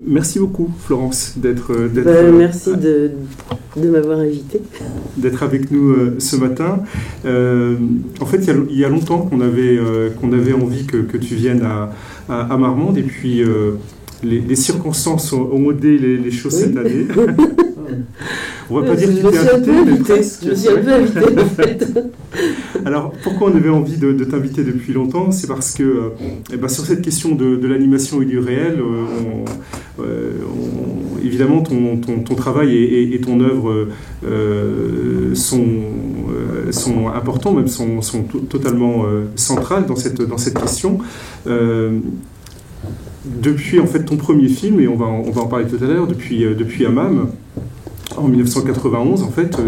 Merci beaucoup, Florence, merci de m'avoir invité. D'être avec nous ce matin. En fait, il y a longtemps qu'on avait envie que tu viennes à Marmande, et puis les circonstances ont modé les choses cette année. On va pas dire que tu t'es invité, mais presque. Je me suis un peu invité, en fait. Alors, pourquoi on avait envie de t'inviter depuis longtemps? C'est parce que sur cette question de l'animation et du réel, évidemment, ton travail et ton œuvre sont importants, même sont totalement centrales dans cette question. Depuis en fait ton premier film, et on va en parler tout à l'heure, depuis Hammam, en 1991, en fait,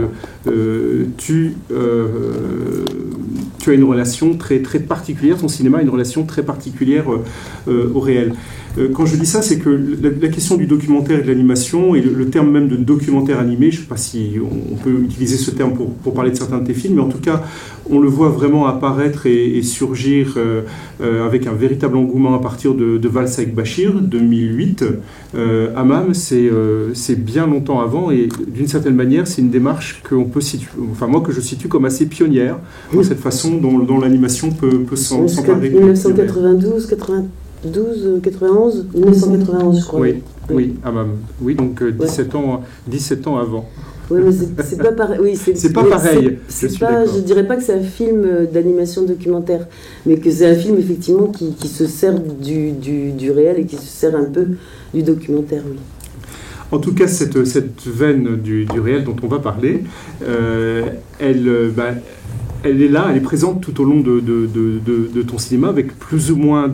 tu as une relation très, très particulière, ton cinéma a une relation très particulière au réel. Quand je dis ça, c'est que la question du documentaire et de l'animation, et le terme même de documentaire animé, je ne sais pas si on peut utiliser ce terme pour parler de certains de tes films, mais en tout cas, on le voit vraiment apparaître et surgir avec un véritable engouement à partir de Valses avec Bachir, 2008. Hammam, c'est bien longtemps avant, et d'une certaine manière, c'est une démarche que je situe comme assez pionnière, dans cette façon dont l'animation peut s'emparer. 1992, 91, 1991, je crois. Oui, Hammam. Oui, donc 17 ans avant. Oui, mais c'est pas pareil. Oui, c'est pas pareil. Je dirais pas que c'est un film d'animation documentaire, mais que c'est un film effectivement qui se sert du réel et qui se sert un peu du documentaire, oui. En tout cas, cette veine du réel dont on va parler, elle est là, elle est présente tout au long de ton cinéma, avec plus ou moins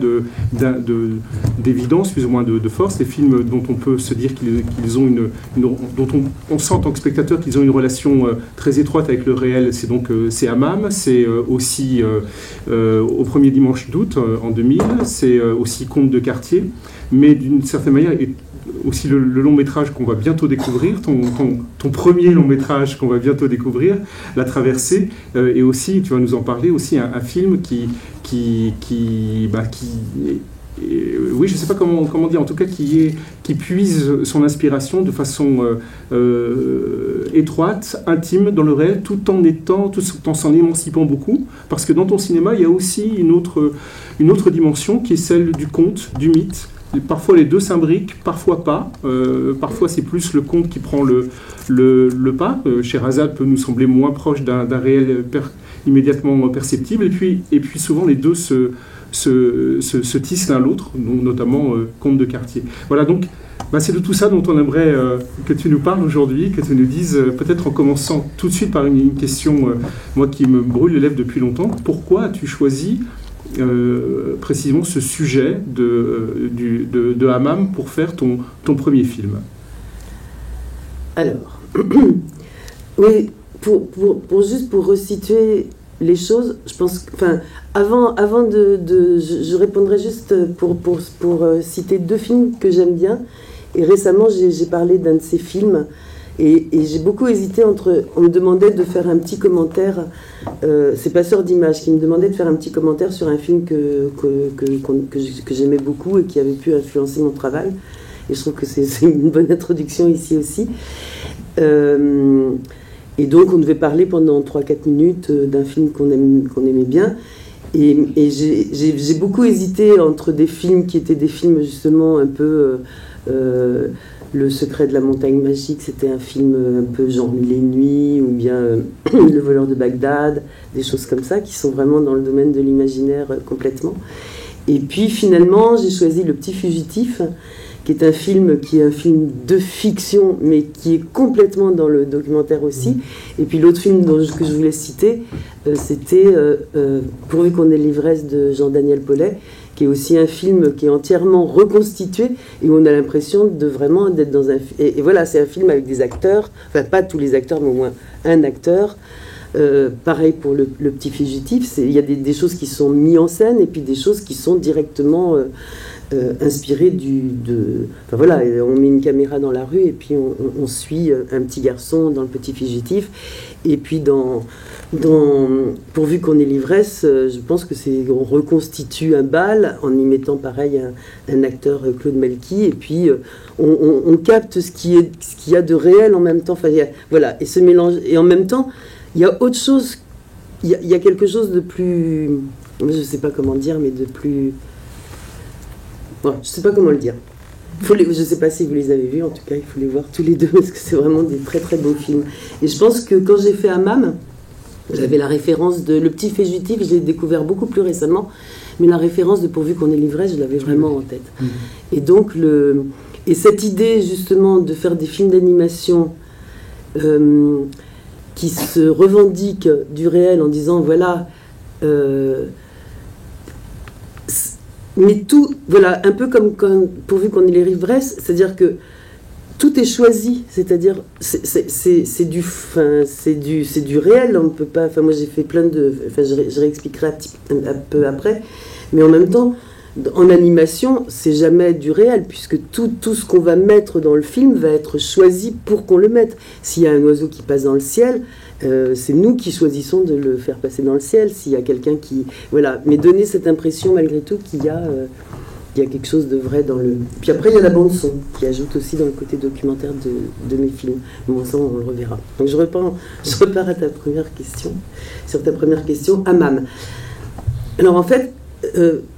d'évidence, plus ou moins de force. Les films dont on peut se dire qu'ils ont dont on sent en tant que spectateur qu'ils ont une relation très étroite avec le réel, c'est Hammam, c'est aussi Au premier dimanche d'août en 2000, c'est aussi Contes de quartier, mais d'une certaine manière aussi le long métrage qu'on va bientôt découvrir, ton premier long métrage qu'on va bientôt découvrir, La Traversée, et aussi, tu vas nous en parler, aussi un film oui, je ne sais pas comment dire, en tout cas qui puise son inspiration de façon étroite, intime dans le réel, tout en s'en émancipant beaucoup, parce que dans ton cinéma, il y a aussi une autre dimension qui est celle du conte, du mythe. Parfois les deux s'imbriquent, parfois pas. Parfois c'est plus le conte qui prend le pas. Sherazade peut nous sembler moins proche d'un réel immédiatement perceptible. Et puis souvent les deux se tissent l'un l'autre, notamment Contes de quartier. Voilà, donc c'est de tout ça dont on aimerait que tu nous parles aujourd'hui, que tu nous dises, peut-être en commençant tout de suite par une question, moi qui me brûle les lèvres depuis longtemps. Pourquoi as-tu choisi précisément ce sujet de Hammam pour faire ton premier film? Alors, oui, pour resituer les choses, je pense que, avant je répondrai juste pour citer deux films que j'aime bien. Et récemment, j'ai parlé d'un de ces films. Et j'ai beaucoup hésité on me demandait de faire un petit commentaire, c'est Passeur d'images qui me demandait de faire un petit commentaire sur un film que j'aimais beaucoup et qui avait pu influencer mon travail. Et je trouve que c'est une bonne introduction ici aussi. Et donc on devait parler pendant 3-4 minutes d'un film qu'on aimait bien. Et j'ai beaucoup hésité entre des films qui étaient des films justement un peu... Le secret de la montagne magique, c'était un film un peu genre Mille et une nuits, ou bien Le voleur de Bagdad, des choses comme ça, qui sont vraiment dans le domaine de l'imaginaire complètement. Et puis finalement, j'ai choisi Le Petit Fugitif, qui est un film de fiction, mais qui est complètement dans le documentaire aussi. Et puis l'autre film que je voulais citer, c'était Pourvu qu'on ait l'ivresse de Jean-Daniel Paulet, qui est aussi un film qui est entièrement reconstitué et où on a l'impression de vraiment d'être dans un... Et voilà, c'est un film avec des acteurs, enfin pas tous les acteurs, mais au moins un acteur. Pareil pour le Petit Fugitif, il y a des choses qui sont mises en scène et puis des choses qui sont directement inspiré enfin voilà, on met une caméra dans la rue et puis on suit un petit garçon dans Le Petit Fugitif. Et puis pourvu qu'on ait l'ivresse, je pense que on reconstitue un bal en y mettant pareil un acteur, Claude Melki, et puis on capte ce qu'il y a de réel en même temps. Enfin, voilà, et ce mélange, et en même temps, il y a autre chose, il y a quelque chose de plus, je ne sais pas comment dire, mais de plus... Bon, je ne sais pas comment le dire. Je ne sais pas si vous les avez vus, en tout cas, il faut les voir tous les deux, parce que c'est vraiment des très très beaux films. Et je pense que quand j'ai fait Hammam, j'avais la référence de Le Petit Fugitif, je l'ai découvert beaucoup plus récemment, mais la référence de Pourvu qu'on ait l'ivresse, je l'avais vraiment en tête. Et donc, et cette idée, justement, de faire des films d'animation qui se revendiquent du réel en disant, voilà... mais tout, voilà, un peu comme Pourvu qu'on ait l'ivresse, c'est-à-dire que tout est choisi, c'est-à-dire c'est du réel, on peut pas. Enfin, moi j'ai fait plein de, enfin je réexpliquerai un peu après, mais en même temps, en animation, c'est jamais du réel puisque tout ce qu'on va mettre dans le film va être choisi pour qu'on le mette. S'il y a un oiseau qui passe dans le ciel, c'est nous qui choisissons de le faire passer dans le ciel. S'il y a quelqu'un qui... Voilà. Mais donner cette impression, malgré tout, qu'il y a quelque chose de vrai dans le... Puis après, il y a la bande-son, qui ajoute aussi dans le côté documentaire de mes films. Bon, ça, on le reverra. Donc, je repars à ta première question. Sur ta première question, Hammam. Alors, en fait,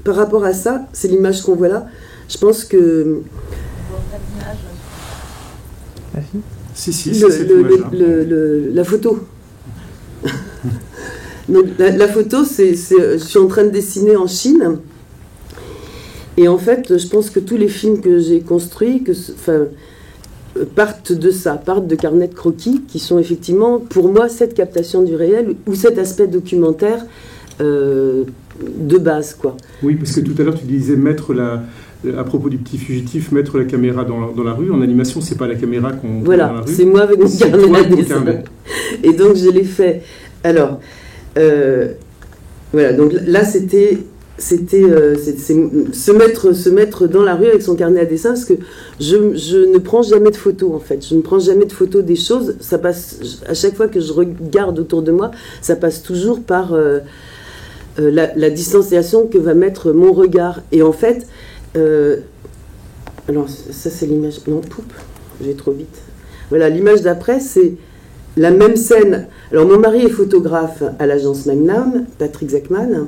par rapport à ça, c'est l'image qu'on voit là. Je pense que... Si, la photo. Donc, la photo, je suis en train de dessiner en Chine. Et en fait, je pense que tous les films que j'ai construits partent de ça, partent de carnets de croquis, qui sont effectivement, pour moi, cette captation du réel, ou cet aspect documentaire de base, quoi. Oui, parce que tout à l'heure, tu disais à propos du Petit Fugitif, mettre la caméra dans la rue. En animation, c'est pas la caméra qu'on voilà, dans la rue. C'est moi avec mon carnet à dessin. Et donc, je l'ai fait. Alors, voilà, donc là, c'était se mettre dans la rue avec son carnet à dessin, parce que je ne prends jamais de photos, en fait. Je ne prends jamais de photos des choses. Ça passe, à chaque fois que je regarde autour de moi, ça passe toujours par la distanciation que va mettre mon regard. Et en fait, alors ça c'est l'image, non, poupe, je vais trop vite. Voilà, l'image d'après, c'est la même scène. Alors mon mari est photographe à l'agence Magnum, Patrick Zachman,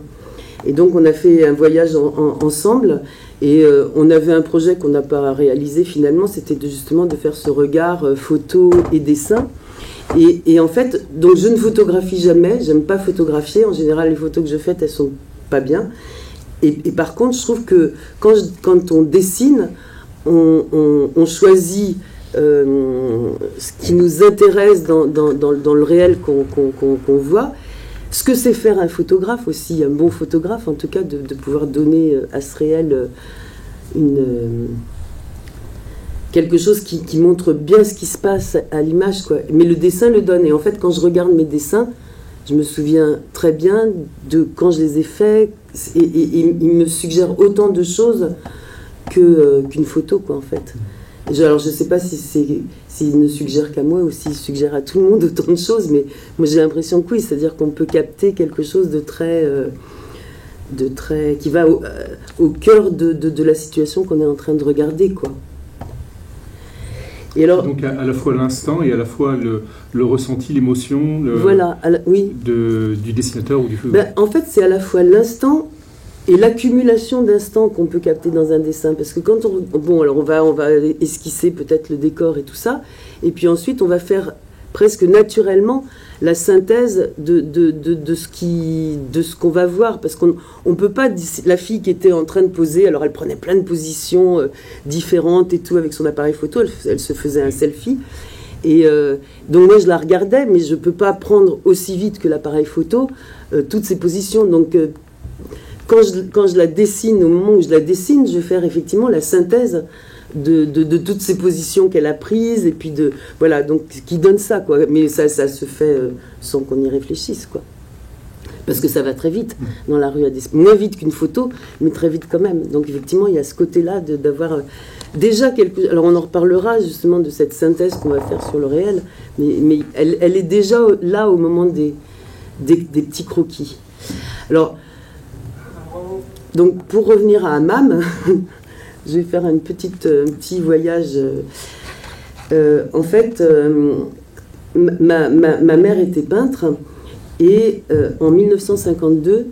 et donc on a fait un voyage ensemble, et on avait un projet qu'on n'a pas réalisé finalement, c'était justement de faire ce regard photo et dessin. Et en fait, donc je ne photographie jamais, j'aime pas photographier, en général les photos que je fais, elles sont pas bien. Et par contre, je trouve que quand on dessine, on choisit ce qui nous intéresse dans le réel qu'on voit. Ce que c'est faire un photographe aussi, un bon photographe, en tout cas, de pouvoir donner à ce réel quelque chose qui montre bien ce qui se passe à l'image, quoi. Mais le dessin le donne. Et en fait, quand je regarde mes dessins, je me souviens très bien de quand je les ai faits, et il me suggère autant de choses qu'une photo, quoi, en fait. Alors, je ne sais pas s'il ne suggère qu'à moi ou s'il suggère à tout le monde autant de choses, mais moi j'ai l'impression que oui, c'est-à-dire qu'on peut capter quelque chose de très qui va au cœur de la situation qu'on est en train de regarder, quoi. Et alors, donc à la fois l'instant et à la fois le ressenti, l'émotion, voilà, oui, du dessinateur ou du film. En fait, c'est à la fois l'instant et l'accumulation d'instants qu'on peut capter dans un dessin, parce que quand on va esquisser peut-être le décor et tout ça, et puis ensuite on va faire presque naturellement la synthèse de ce qu'on va voir, parce qu'on peut pas, la fille qui était en train de poser, alors elle prenait plein de positions différentes et tout avec son appareil photo, elle se faisait un selfie, et donc moi je la regardais, mais je peux pas prendre aussi vite que l'appareil photo toutes ces positions, donc quand je la dessine, au moment où je la dessine, je vais faire effectivement la synthèse de toutes ces positions qu'elle a prises, et puis voilà, donc qui donne ça, quoi. Mais ça se fait sans qu'on y réfléchisse, quoi. Parce que ça va très vite dans la rue à dessiner. Moins vite qu'une photo, mais très vite quand même. Donc effectivement, il y a ce côté-là d'avoir déjà quelque... Alors on en reparlera justement de cette synthèse qu'on va faire sur le réel, mais elle est déjà là au moment des petits croquis. Alors, donc pour revenir à Hammam, je vais faire un petit voyage. En fait, ma mère était peintre. Et en 1952,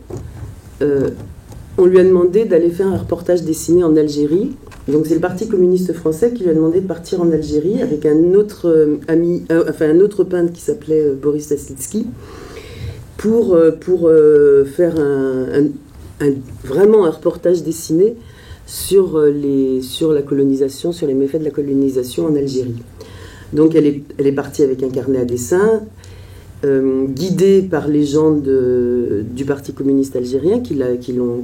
on lui a demandé d'aller faire un reportage dessiné en Algérie. Donc c'est le Parti communiste français qui lui a demandé de partir en Algérie avec un autre un autre peintre qui s'appelait Boris Taslitsky pour faire vraiment un reportage dessiné sur la colonisation, sur les méfaits de la colonisation en Algérie. Donc elle est partie avec un carnet à dessin. Guidée par les gens du Parti communiste algérien qui l'ont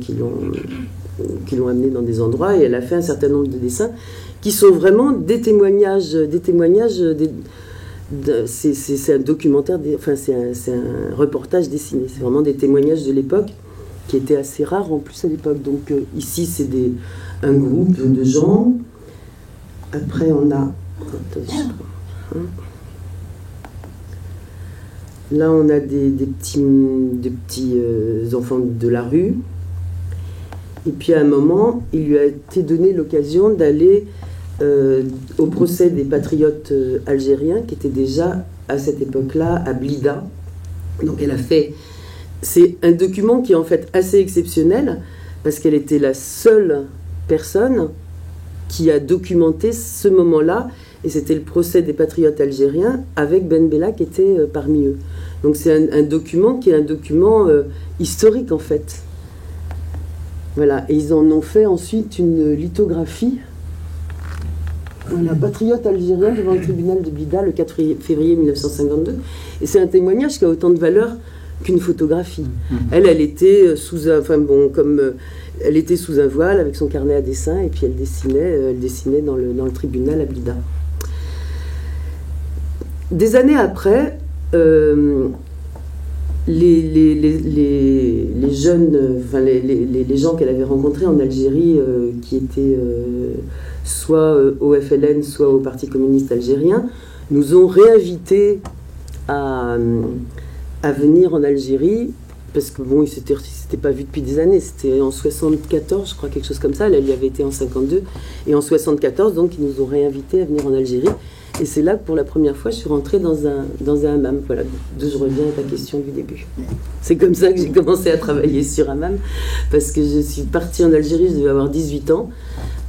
amenée dans des endroits, et elle a fait un certain nombre de dessins qui sont vraiment des témoignages c'est un documentaire, c'est un reportage dessiné, c'est vraiment des témoignages de l'époque qui étaient assez rares en plus à l'époque. Donc ici c'est un groupe de gens, après on a... Là, on a des petits enfants de la rue. Et puis, à un moment, il lui a été donné l'occasion d'aller au procès des patriotes algériens, qui étaient déjà, à cette époque-là, à Blida. Donc, elle a fait... C'est un document qui est en fait assez exceptionnel, parce qu'elle était la seule personne qui a documenté ce moment-là. Et c'était le procès des patriotes algériens avec Ben Bella qui était parmi eux. Donc c'est un document qui est un document historique en fait. Voilà, et ils en ont fait ensuite une lithographie. Un patriote algérien devant le tribunal de Blida le 4 février 1952. Et c'est un témoignage qui a autant de valeur qu'une photographie. Elle était sous un... Enfin bon, comme... elle était sous un voile avec son carnet à dessin et puis elle dessinait dans le tribunal à Blida. Des années après, les jeunes, les gens qu'elle avait rencontrés en Algérie, qui étaient soit au FLN, soit au Parti communiste algérien, nous ont réinvités à venir en Algérie, parce que bon, ils s'étaient pas vus depuis des années. C'était en 74, je crois, quelque chose comme ça. Elle y avait été en 52, et en 74, donc ils nous ont réinvités à venir en Algérie. Et c'est là que pour la première fois, je suis rentrée dans un hammam. Voilà, d'où je reviens à ta question du début. C'est comme ça que j'ai commencé à travailler sur hammam, parce que je suis partie en Algérie, je devais avoir 18 ans.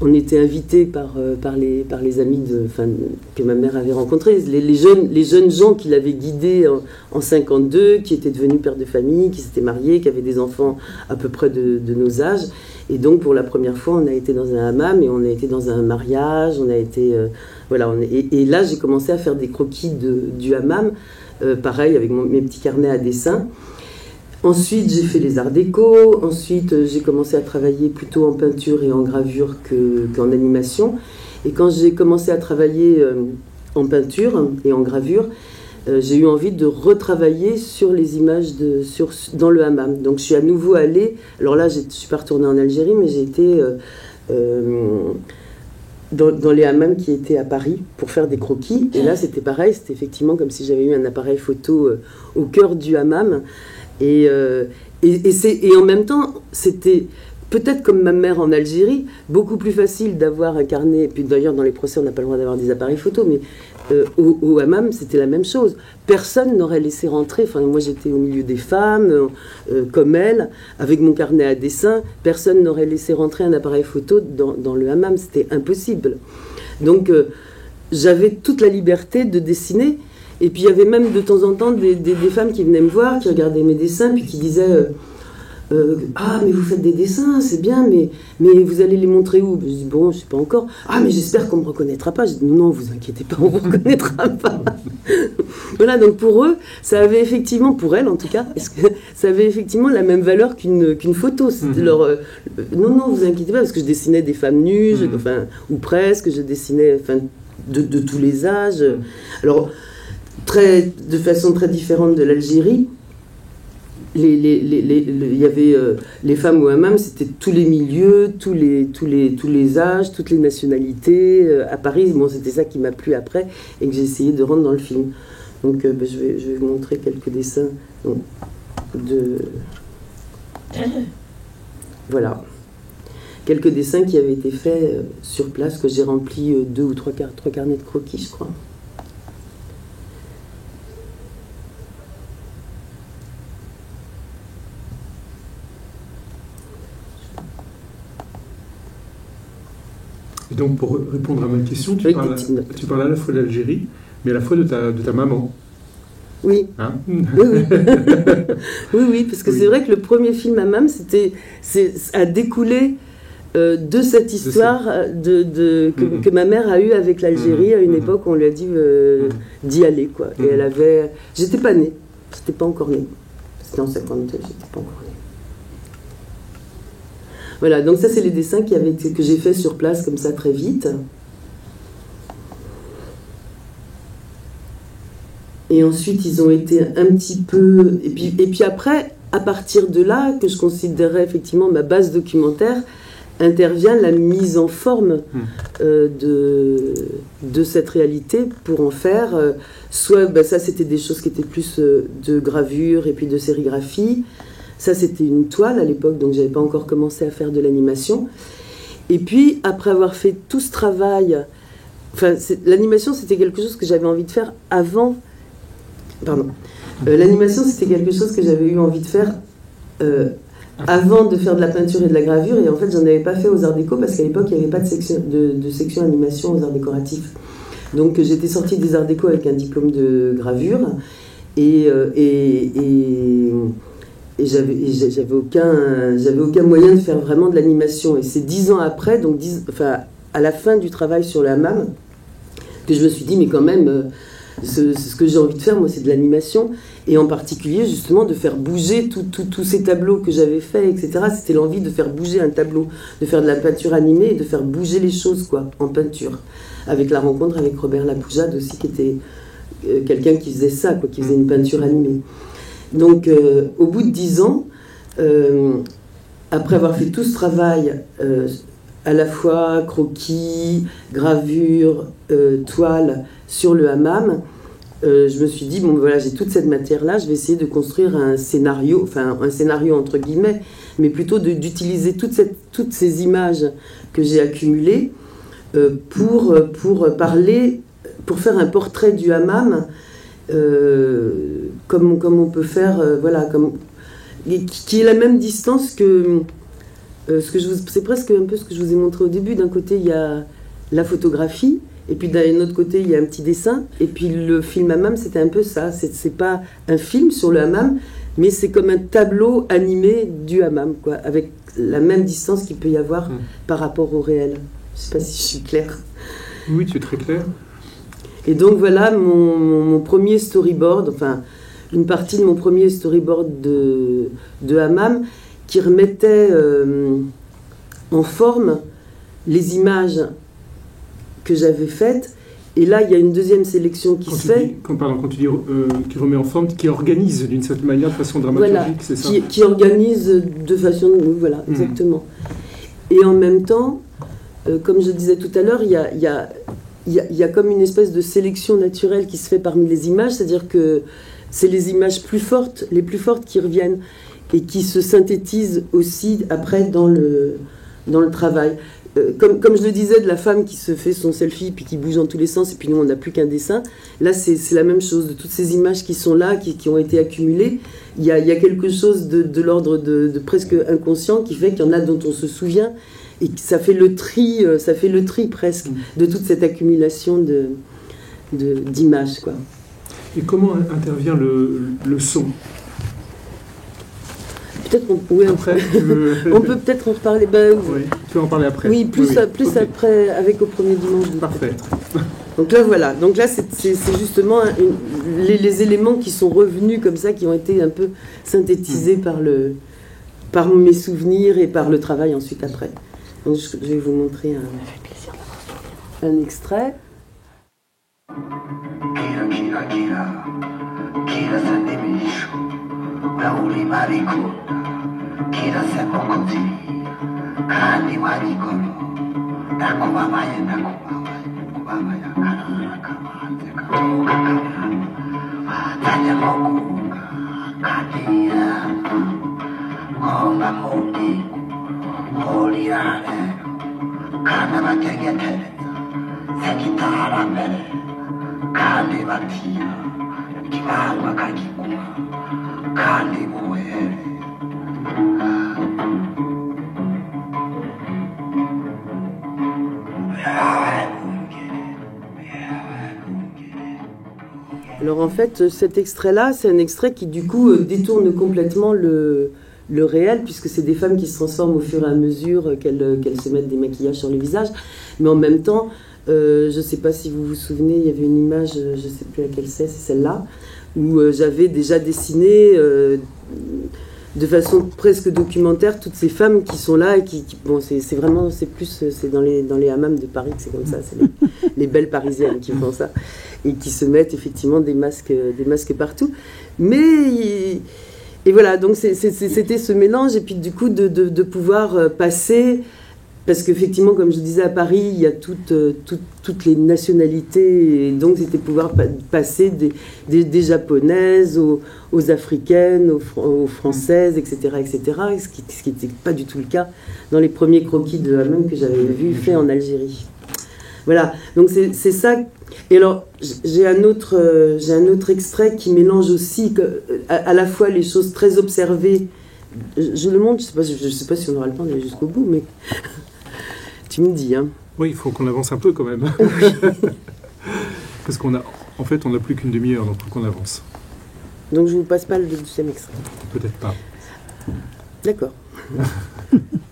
On était invités par les amis que ma mère avait rencontrés, les jeunes gens qui l'avaient guidée en 52, qui étaient devenus pères de famille, qui s'étaient mariés, qui avaient des enfants à peu près de nos âges. Et donc, pour la première fois, on a été dans un hammam et on a été dans un mariage. On a été... et là, j'ai commencé à faire des croquis du hammam, pareil, avec mes petits carnets à dessin. Ensuite, j'ai fait les arts déco. Ensuite, j'ai commencé à travailler plutôt en peinture et en gravure qu'en animation. Et quand j'ai commencé à travailler en peinture et en gravure, j'ai eu envie de retravailler sur les images dans le hammam. Donc je suis à nouveau allée, alors là je ne suis pas retournée en Algérie, mais j'ai été dans les hammams qui étaient à Paris pour faire des croquis. Et là c'était pareil, c'était effectivement comme si j'avais eu un appareil photo au cœur du hammam. Et en même temps, c'était peut-être comme ma mère en Algérie, beaucoup plus facile d'avoir un carnet. Et puis d'ailleurs dans les procès on n'a pas le droit d'avoir des appareils photo, mais au hammam, c'était la même chose. Personne n'aurait laissé rentrer, enfin moi j'étais au milieu des femmes, comme elle, avec mon carnet à dessin, personne n'aurait laissé rentrer un appareil photo dans le hammam, c'était impossible. Donc j'avais toute la liberté de dessiner, et puis il y avait même de temps en temps des femmes qui venaient me voir, qui regardaient mes dessins, puis qui disaient... ah mais vous faites des dessins, c'est bien, mais vous allez les montrer où? Je dis bon, je sais pas encore. Ah mais j'espère qu'on me reconnaîtra pas. Je dis non, vous inquiétez pas, on vous reconnaîtra pas. Voilà, donc pour eux, ça avait effectivement, pour elles en tout cas, ça avait effectivement la même valeur qu'une photo. C'était non, vous inquiétez pas, parce que je dessinais des femmes nues, ou presque, je dessinais de tous les âges. Alors de façon très différente de l'Algérie. il y avait les femmes au hammam, c'était tous les milieux, tous les âges, toutes les nationalités. À Paris, bon, c'était ça qui m'a plu après et que j'ai essayé de rendre dans le film. Donc je vais vous montrer quelques dessins voilà. Quelques dessins qui avaient été faits sur place, que j'ai remplis 2 ou 3 carnets de croquis, je crois. Et donc, pour répondre à ma question, tu parles à la fois d'Algérie, mais à la fois de ta maman. Oui. Hein? Oui. oui, parce que c'est vrai que le premier film Hammam a découlé de cette histoire que ma mère a eue avec l'Algérie à une époque où on lui a dit d'y aller, quoi. Et elle avait... J'étais pas née, j'étais pas encore née. C'était en 52, j'étais pas encore née. Voilà, donc ça c'est les dessins que j'ai fait sur place comme ça très vite. Et ensuite ils ont été un petit peu... Et puis après, à partir de là, que je considérais effectivement ma base documentaire, intervient la mise en forme de cette réalité pour en faire soit, ça c'était des choses qui étaient plus de gravure et puis de sérigraphie. Ça c'était une toile à l'époque, donc j'avais pas encore commencé à faire de l'animation. Et puis après avoir fait tout ce travail, l'animation c'était quelque chose que j'avais envie de faire avant. L'animation c'était quelque chose que j'avais eu envie de faire avant de faire de la peinture et de la gravure, et en fait j'en avais pas fait aux Arts Déco parce qu'à l'époque il n'y avait pas de section animation aux Arts Décoratifs. Donc j'étais sortie des Arts Déco avec un diplôme de gravure et j'avais aucun moyen de faire vraiment de l'animation. Et c'est 10 ans après, donc à la fin du travail sur le hammam, que je me suis dit mais quand même ce que j'ai envie de faire, moi, c'est de l'animation, et en particulier, justement, de faire bouger tous ces tableaux que j'avais faits, etc. C'était l'envie de faire bouger un tableau, de faire de la peinture animée et de faire bouger les choses, quoi, en peinture. Avec la rencontre avec Robert Lapoujade aussi, qui était quelqu'un qui faisait ça, quoi, qui faisait une peinture animée. Donc, au bout de 10 ans, après avoir fait tout ce travail, à la fois croquis, gravure, toile, sur le hammam, je me suis dit, bon voilà, j'ai toute cette matière-là, je vais essayer de construire un scénario entre guillemets, mais plutôt d'utiliser toutes ces images que j'ai accumulées pour parler, pour faire un portrait du hammam, comme on peut faire, qui est la même distance que c'est presque un peu ce que je vous ai montré au début. D'un côté, il y a la photographie, et puis d'un autre côté, il y a un petit dessin. Et puis le film hammam, c'était un peu ça. C'est pas un film sur le hammam, mais c'est comme un tableau animé du hammam, quoi, avec la même distance qu'il peut y avoir par rapport au réel. Je sais pas si je suis claire. Oui, tu es très claire. Et donc voilà mon premier storyboard, enfin une partie de mon premier storyboard de hammam, qui remettait en forme les images que j'avais faites. Et là, il y a une deuxième sélection qui se fait. Quand tu dis qui remet en forme, qui organise d'une certaine manière, de façon dramaturgique, voilà, c'est ça? Qui organise de façon... Voilà, exactement. Et en même temps, comme je disais tout à l'heure, il y a comme une espèce de sélection naturelle qui se fait parmi les images, c'est-à-dire que c'est les images les plus fortes qui reviennent et qui se synthétisent aussi après dans le travail. Comme je le disais, de la femme qui se fait son selfie puis qui bouge dans tous les sens, et puis nous on n'a plus qu'un dessin, là c'est la même chose, de toutes ces images qui sont là, qui ont été accumulées, il y a quelque chose de l'ordre de presque inconscient qui fait qu'il y en a dont on se souvient, et ça fait le tri presque de toute cette accumulation d'images, quoi. Et comment intervient le son? Peut-être on peut peut-être en reparler. Oui, tu vas en parler après. Oui, plus okay. Après, avec au premier dimanche. Parfait. Donc là, voilà. Donc là, c'est justement les éléments qui sont revenus comme ça, qui ont été un peu synthétisés par mes souvenirs et par le travail ensuite après. Donc je vais vous montrer un extrait. Gauri mariku, kira semokuti, kandi warikoro, nakubabaya, nakubabaya, karakabate, kakakara, tanya mokuka, katiya, konga mundi, holirane, kana bategetereza, sekitara mbere, kandi batiya, kibangwa kakiguma, kandi buhere. Alors en fait, cet extrait-là, c'est un extrait qui du coup détourne complètement le réel, puisque c'est des femmes qui se transforment au fur et à mesure qu'elles se mettent des maquillages sur le visage. Mais en même temps, je ne sais pas si vous vous souvenez, il y avait une image, je ne sais plus laquelle c'est celle-là, où j'avais déjà dessiné de façon presque documentaire toutes ces femmes qui sont là et bon, c'est vraiment, c'est plus, c'est dans les hammams de Paris que c'est comme ça, c'est les belles parisiennes qui font ça et qui se mettent effectivement des masques partout. Mais et voilà, donc c'était ce mélange et puis du coup de pouvoir passer. Parce qu'effectivement, comme je disais, à Paris, il y a toutes les nationalités, et donc c'était pouvoir passer des japonaises aux africaines, aux françaises, etc., ce qui n'était pas du tout le cas dans les premiers croquis de hammam que j'avais vus faits en Algérie. Voilà, donc c'est ça. Et alors, j'ai un autre extrait qui mélange aussi à la fois les choses très observées. Je le montre, je sais pas si on aura le temps d'aller jusqu'au bout, mais... Tu me dis, hein. Oui, il faut qu'on avance un peu quand même. Parce qu'on n'a plus qu'une demi-heure, donc il faut qu'on avance. Donc je vous passe pas le deuxième extrait. Peut-être pas. D'accord.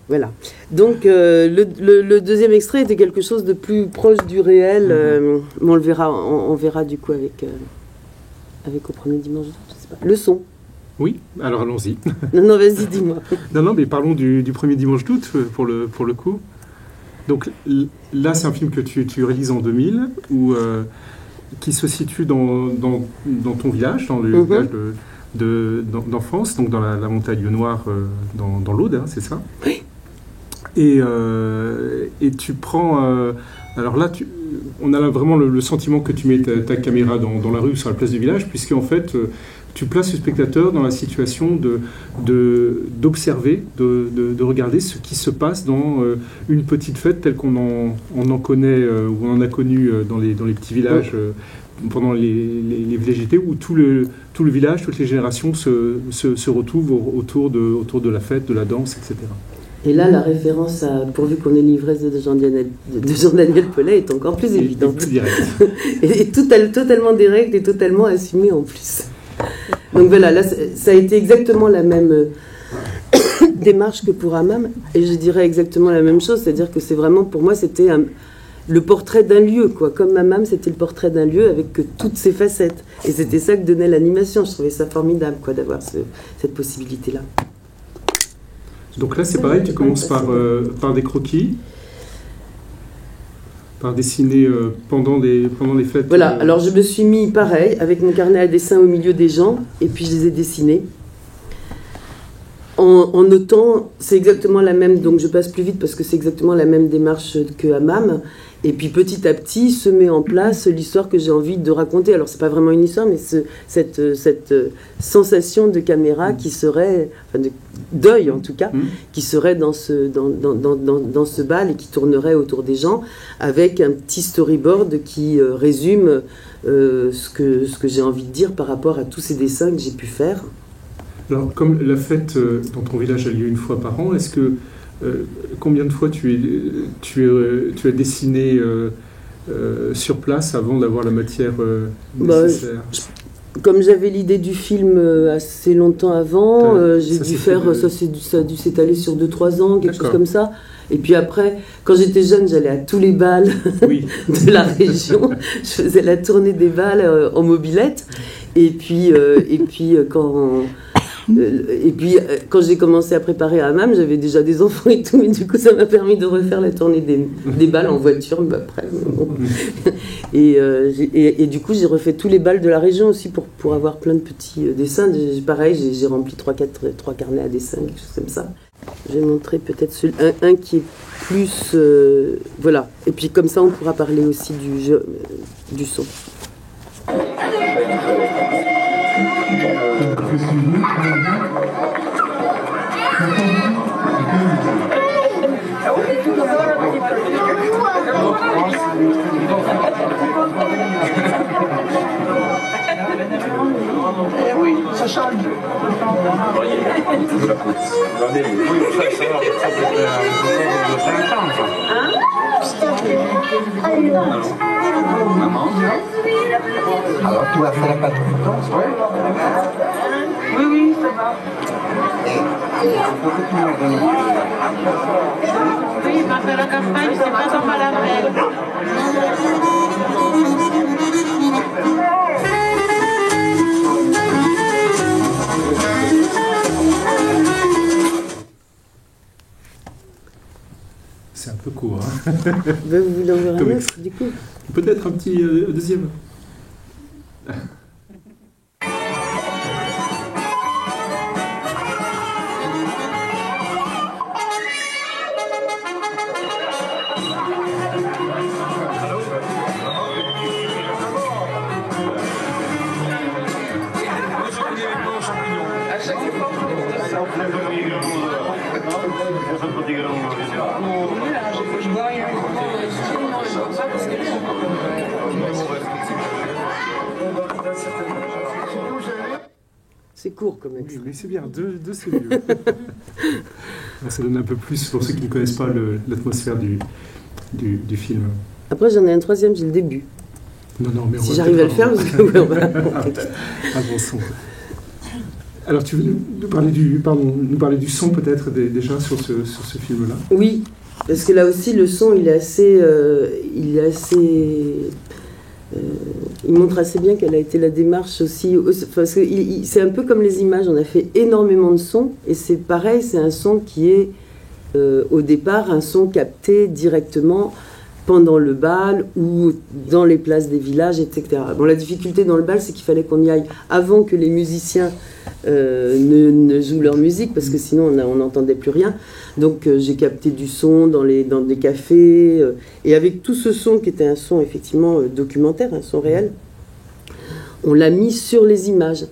Voilà. Donc le deuxième extrait était quelque chose de plus proche du réel. Mais on verra du coup avec au premier dimanche. Je sais pas. Le son. Oui, alors allons-y. Non, vas-y, dis-moi. Non, mais parlons du premier dimanche d'août pour le coup. Donc là, c'est un film que tu réalises en 2000, qui se situe dans ton village, dans le village d'enfance, donc dans la montagne noire, dans l'Aude, hein, c'est ça? Oui. Et tu prends... alors là, on a vraiment le sentiment que tu mets ta caméra dans la rue ou sur la place du village, puisque en fait... tu places le spectateur dans la situation d'observer, de regarder ce qui se passe dans une petite fête telle qu'on en connaît ou on en a connu dans les petits villages pendant les VGT, où tout le village, toutes les générations se retrouvent autour de la fête, de la danse, etc. Et là, la référence à pourvu qu'on ait l'ivresse de Jean-Daniel Pellet est encore plus évidente. Plus direct. et totalement direct et totalement assumé en plus. Donc voilà, là, ça a été exactement la même démarche que pour hammam, et je dirais exactement la même chose, c'est-à-dire que c'est vraiment, pour moi, c'était le portrait d'un lieu, quoi. Comme hammam, c'était le portrait d'un lieu avec toutes ses facettes, et c'était ça que donnait l'animation. Je trouvais ça formidable, quoi, d'avoir cette possibilité-là. Donc là, c'est pareil, tu commences par des croquis, par dessiner pendant les fêtes. Voilà, alors je me suis mis pareil, avec mon carnet à dessin au milieu des gens, et puis je les ai dessinés. En notant, c'est exactement la même, donc je passe plus vite parce que c'est exactement la même démarche que hammam. Et puis petit à petit se met en place l'histoire que j'ai envie de raconter. Alors c'est pas vraiment une histoire, mais cette sensation de caméra qui serait, enfin d'œil en tout cas, qui serait dans ce bal et qui tournerait autour des gens, avec un petit storyboard qui résume ce que j'ai envie de dire par rapport à tous ces dessins que j'ai pu faire. Alors, comme la fête dans ton village a lieu une fois par an, est-ce que combien de fois tu as dessiné sur place avant d'avoir la matière nécessaire? Comme j'avais l'idée du film assez longtemps avant, j'ai dû faire, ça a dû s'étaler sur 2-3 ans, quelque chose comme ça. Et puis après, quand j'étais jeune, j'allais à tous les bals de la région. Je faisais la tournée des bals en mobilette. Et puis quand Et puis, quand j'ai commencé à préparer Hammam, j'avais déjà des enfants et tout, et du coup, ça m'a permis de refaire la tournée des balles en voiture, mais après. Bon. Et du coup, j'ai refait tous les balles de la région aussi pour avoir plein de petits dessins. Pareil, j'ai rempli 3 carnets à dessins, quelque chose comme ça. Je vais montrer peut-être un qui est plus... voilà. Et puis, comme ça, on pourra parler aussi du son. Oui, ça change. Maman. Alors tu vas faire la patrouille. Oui, oui, ça va. Oui, parce que la campagne, c'est pas tant mal à faire. C'est un peu court. Vous voulez en voir un autre, du coup? Peut-être un petit deuxième. C'est court quand même. Oui, mais c'est bien, deux c'est mieux. Ça donne un peu plus pour ceux qui ne connaissent pas l'atmosphère du film. Après, j'en ai un troisième, j'ai le début. Non, mais si j'arrive à le faire, parce que avançons. Alors, tu veux nous parler du son peut-être déjà sur ce film-là? Oui, parce que là aussi, le son, il montre assez bien quelle a été la démarche aussi, parce que c'est un peu comme les images, on a fait énormément de sons, et c'est pareil, c'est un son qui est, au départ, un son capté directement pendant le bal ou dans les places des villages, etc. Bon, la difficulté dans le bal, c'est qu'il fallait qu'on y aille avant que les musiciens ne jouent leur musique, parce que sinon on n'entendait plus rien. Donc j'ai capté du son dans des cafés, et avec tout ce son qui était un son effectivement documentaire, un son réel, on l'a mis sur les images.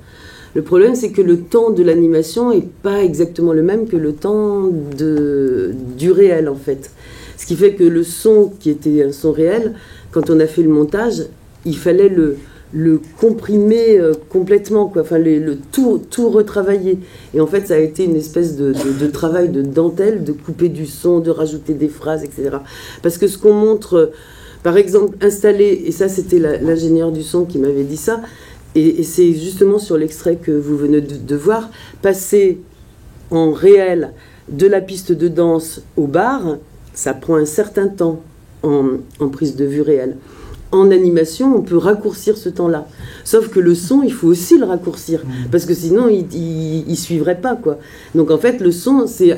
Le problème, c'est que le temps de l'animation n'est pas exactement le même que le temps du réel, en fait. Ce qui fait que le son, qui était un son réel, quand on a fait le montage, il fallait le comprimer complètement, quoi. Enfin, tout retravailler. Et en fait, ça a été une espèce de travail de dentelle, de couper du son, de rajouter des phrases, etc. Parce que ce qu'on montre, par exemple, installer, et ça c'était l'ingénieur du son qui m'avait dit ça, et c'est justement sur l'extrait que vous venez de voir, passer en réel de la piste de danse au bar, ça prend un certain temps en prise de vue réelle. En animation, on peut raccourcir ce temps-là. Sauf que le son, il faut aussi le raccourcir, parce que sinon, il suivrait pas, quoi. Donc en fait, le son, c'est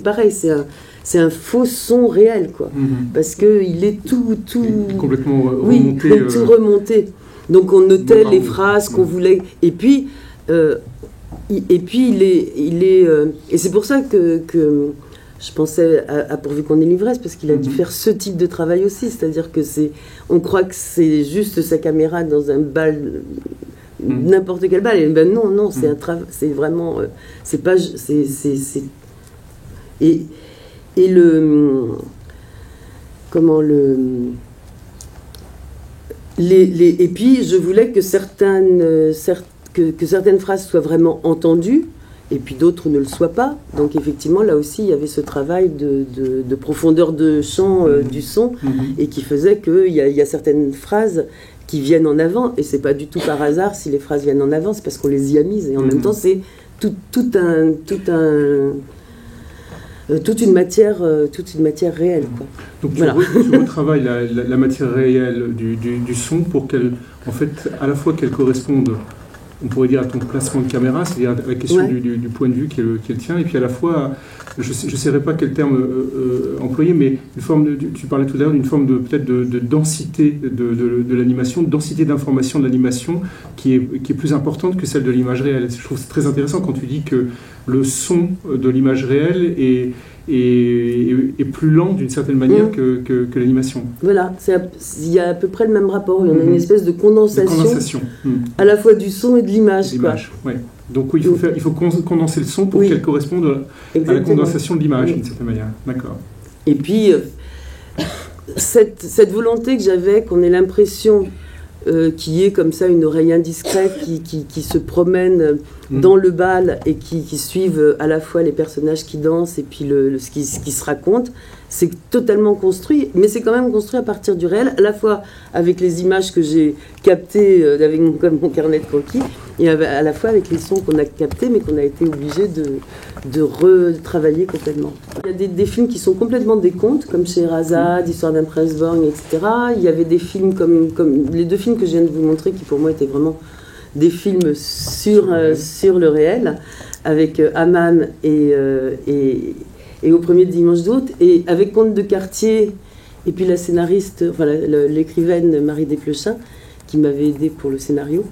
pareil, c'est un faux son réel, quoi. Parce qu'il est tout complètement remonté. Oui, tout remonté. Donc on notait les phrases qu'on voulait. Et puis il est et c'est pour ça que je pensais à Pourvu qu'on ait l'ivresse, parce qu'il a dû faire ce type de travail aussi, c'est-à-dire que on croit que c'est juste sa caméra dans un bal, n'importe quel bal, et ben non, c'est un travail, c'est vraiment, c'est pas, et puis je voulais que certaines phrases soient vraiment entendues, et puis d'autres ne le soient pas. Donc effectivement, là aussi, il y avait ce travail de profondeur de champ du son, et qui faisait qu'il y a certaines phrases qui viennent en avant, et c'est pas du tout par hasard si les phrases viennent en avant, c'est parce qu'on les y a mises, et en même temps, c'est toute une matière réelle, quoi. Donc voilà. tu retravailles la matière réelle du son pour qu'elle, en fait, à la fois qu'elle corresponde on pourrait dire à ton placement de caméra, c'est-à-dire la question du point de vue qui est le tien, et puis à la fois, je ne saurais pas quel terme employer, mais une forme tu parlais tout à l'heure d'une forme peut-être de densité de l'animation, de densité d'information de l'animation qui est plus importante que celle de l'image réelle. Je trouve que c'est très intéressant quand tu dis que le son de l'image réelle est plus lent d'une certaine manière que l'animation. Voilà, il y a à peu près le même rapport. Il y en a une espèce de condensation. À la fois du son et de l'image. Ouais. Donc oui, il faut condenser le son pour qu'elle corresponde à la condensation de l'image d'une certaine manière. D'accord. Et puis, cette volonté que j'avais, qu'on ait l'impression qu'il y ait comme ça une oreille indiscrète qui se promène dans le bal et qui suivent à la fois les personnages qui dansent et puis ce qui se raconte, c'est totalement construit, mais c'est quand même construit à partir du réel, à la fois avec les images que j'ai captées avec mon carnet de croquis, et à la fois avec les sons qu'on a captés, mais qu'on a été obligé de retravailler complètement. Il y a des films qui sont complètement des contes, comme Scheherazade, Histoire d'un prince borgne, etc. Il y avait des films comme les 2 films que je viens de vous montrer, qui pour moi étaient vraiment des films sur le réel, avec Hammam et Au premier dimanche d'août, et avec Contes de quartier, et puis la scénariste, enfin l'écrivaine Marie Desplechin, qui m'avait aidée pour le scénario.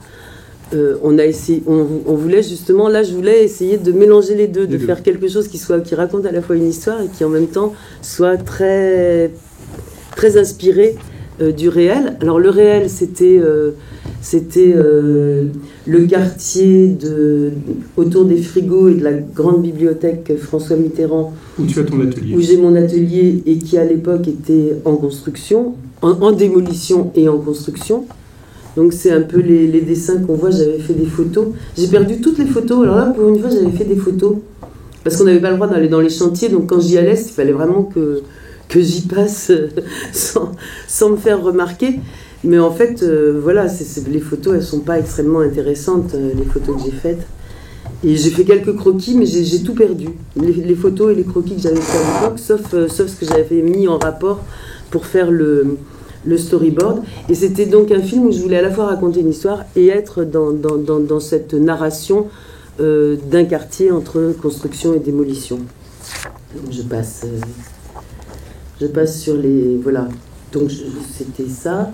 On voulait justement, là je voulais essayer de mélanger les deux, de faire quelque chose qui raconte à la fois une histoire et qui en même temps soit très, très inspiré du réel. Alors le réel c'était le quartier autour des frigos et de la grande bibliothèque François Mitterrand, où tu as ton atelier, où j'ai mon atelier, et qui à l'époque était en construction, en démolition et en construction. Donc c'est un peu les dessins qu'on voit. J'avais fait des photos, j'ai perdu toutes les photos. Alors là, pour une fois, j'avais fait des photos parce qu'on n'avait pas le droit d'aller dans les chantiers, donc quand j'y allais, il fallait vraiment que j'y passe sans me faire remarquer. Mais en fait, voilà, les photos, elles sont pas extrêmement intéressantes, les photos que j'ai faites. Et j'ai fait quelques croquis, mais j'ai tout perdu. Les photos et les croquis que j'avais fait à l'époque, sauf ce que j'avais mis en rapport pour faire le storyboard. Et c'était donc un film où je voulais à la fois raconter une histoire et être dans cette narration d'un quartier entre construction et démolition. Donc je passe sur les... Voilà. Donc c'était ça.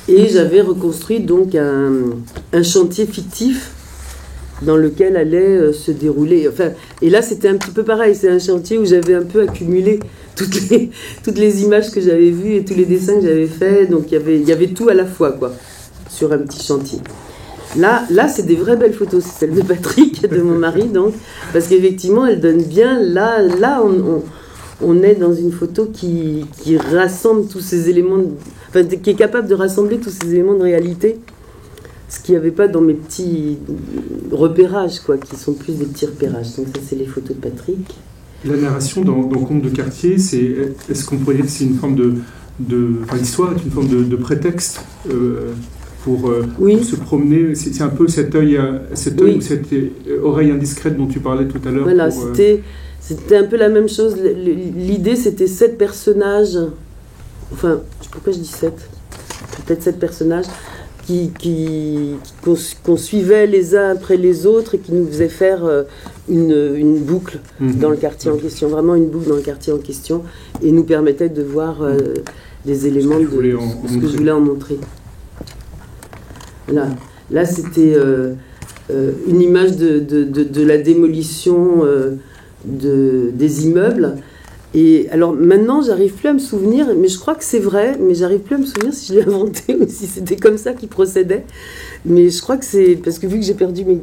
Et j'avais reconstruit donc un chantier fictif dans lequel allait se dérouler... Enfin, et là, c'était un petit peu pareil. C'est un chantier où j'avais un peu accumulé toutes les images que j'avais vues et tous les dessins que j'avais faits. Donc, il y avait tout à la fois, quoi, sur un petit chantier. Là, c'est des vraies belles photos. C'est celle de Patrick, de mon mari, donc. Parce qu'effectivement, elle donne bien... Là, on est dans une photo qui rassemble tous ces éléments... Enfin, qui est capable de rassembler tous ces éléments de réalité. Ce qu'il n'y avait pas dans mes petits repérages, quoi, qui sont plus des petits repérages. Donc ça, c'est les photos de Patrick. La narration dans Contes de quartier, est-ce qu'on pourrait dire que c'est une forme enfin, l'histoire est une forme de prétexte pour se promener. C'est un peu cet œil ou cette oreille indiscrète dont tu parlais tout à l'heure. Voilà, c'était un peu la même chose. L'idée, c'était 7 personnages. Enfin, pourquoi je dis 7 ? Peut-être 7 personnages qu'on suivait les uns après les autres et qui nous faisaient faire une boucle dans le quartier en question, vraiment une boucle dans le quartier en question, et nous permettait de voir des éléments de ce que je voulais en montrer. Voilà. Là, c'était une image de la démolition des immeubles. Et alors maintenant, j'arrive plus à me souvenir, mais je crois que c'est vrai, mais j'arrive plus à me souvenir si je l'ai inventé ou si c'était comme ça qu'il procédait. Mais je crois que c'est... Parce que vu que j'ai perdu mes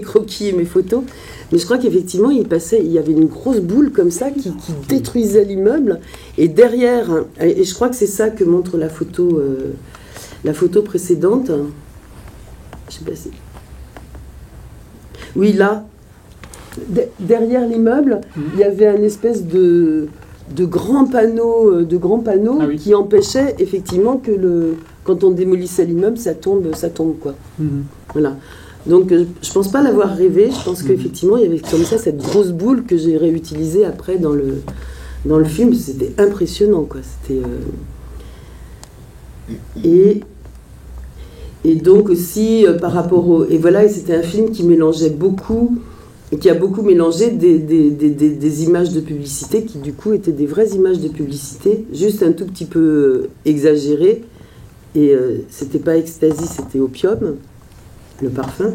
croquis et mes photos, mais je crois qu'effectivement, il y avait une grosse boule comme ça qui détruisait l'immeuble. Et derrière, et je crois que c'est ça que montre la photo précédente. Je sais pas si... Oui, là... Derrière l'immeuble, il y avait une espèce de grands panneaux qui empêchaient effectivement que quand on démolissait l'immeuble, ça tombe quoi. Voilà. Donc je pense pas l'avoir rêvé. Je pense qu'effectivement il y avait comme ça cette grosse boule que j'ai réutilisée après dans le film. C'était impressionnant quoi. C'était Et donc aussi par rapport au... Et voilà, et c'était un film qui mélangeait beaucoup, et qui a beaucoup mélangé des images de publicité qui du coup étaient des vraies images de publicité, juste un tout petit peu exagérées. Et c'était pas ecstasy, c'était opium, le parfum.